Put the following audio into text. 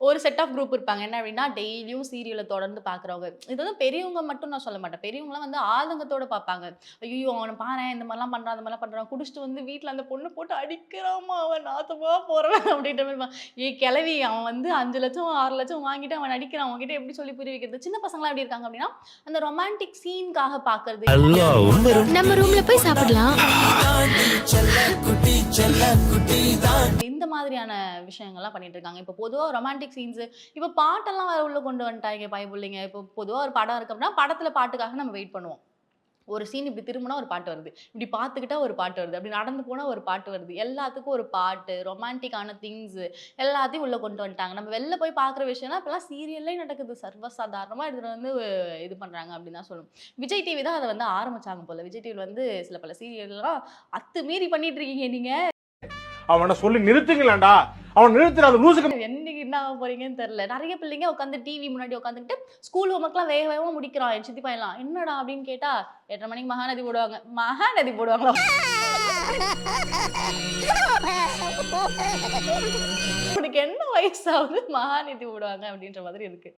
ஒரு set of group இருப்பாங்க. என்ன அப்டின்னா, டெய்லியும் சீரியல தொடர்ந்து பார்க்குறவங்க. இது வந்து பெரியவங்க மட்டும் நான் சொல்ல மாட்டேன். பெரியவங்கலாம் வந்து ஆதங்கத்தோட பார்ப்பாங்க. "ஐய்யய்யோ! அவன பாரேன் இந்த மாரிலாம் பண்றான், அந்த மாரிலாம் பண்றான். குடிச்சிட்டு வந்து வீட்ல அந்த பொண்ண போட்டு அடிக்கிறான்மா அவன் நாத்தமா போறவன்" அப்டின்ற மாரி "ஏய் கெழவி அவன் வந்து 5,00,000 6,00,000 வாங்கிட்டு அவன் நடிக்கிறான். உன்கிட்ட எப்டி சொல்லி புரிய வைக்கிறது?" சின்ன பசங்கலாம் எப்டி இருக்காங்க அப்டின்னா, அந்த ரொமான்டிக் சீன்க்காக பார்க்கறது. நம்ம ரூம்ல போய் சாப்பிடலாம். இந்த மாதிரியான விஷயங்கள்லாம் பண்ணிட்டு இருக்காங்க. இப்ப பொதுவா ரொமான்டிக் சீன்ஸ் இப்ப பாட்டெல்லாம் வேற உள்ள கொண்டு வந்துட்டாய்ங்க பயப்புள்ளைங்க. இப்போ பொதுவா ஒரு படம் இருக்கு அப்டின்னா, படத்துல பாட்டுக்காக நம்ம வெயிட் பண்ணுவோம். ஒரு சீன் இப்டி திரும்புனா ஒரு பாட்டு வருது. இப்டி பார்த்துக்கிட்டா ஒரு பாட்டு வருது. அப்டி நடந்து போனா ஒரு பாட்டு வருது. எல்லாத்துக்கும் ஒரு பாட்டு, ரொமான்டிக்கான திங்ஸ் எல்லாத்தையும் உள்ள கொண்டு வந்துட்டாங்க. நம்ம வெளில போய் பார்க்குற விஷயம்லாம் இப்பலாம் சீரியல்லே நடக்குது. சர்வசாதாரணமா எடுத்துட்டு வந்து இது பண்றாங்க அப்டின்னு தான் சொல்லணும். விஜய் டிவி தான் அத வந்து ஆரம்பிச்சாங்க போல. விஜய் டிவில வந்து சில பல சீரியல்லாம் அத்துமீறி பண்ணிட்டு இருக்கீங்க நீங்க. அவனை சொல்லி நிறுத்துங்களேன்டா. அவன் நிறுத்துற லூசுக்கு. என்னைக்கு என்ன ஆக போறீங்கன்னு தெரியல. நெறைய பிள்ளைங்க உட்காந்து டிவி முன்னாடி உட்காந்துக்கிட்டு ஸ்கூல் ஹோம்வொர்க்லாம் வேக வேகமா முடிக்கிறான். என் சித்தி பையன்லாம். என்னடா அப்படின்னு கேட்டா 8:30 மணிக்கு மகாநதி போடுவாங்க. மகாநதி போடுவாங்களா? உனக்கு என்ன வயசாகுது மகாநதி போடுவாங்க அப்படின்ற மாதிரி இருக்கு.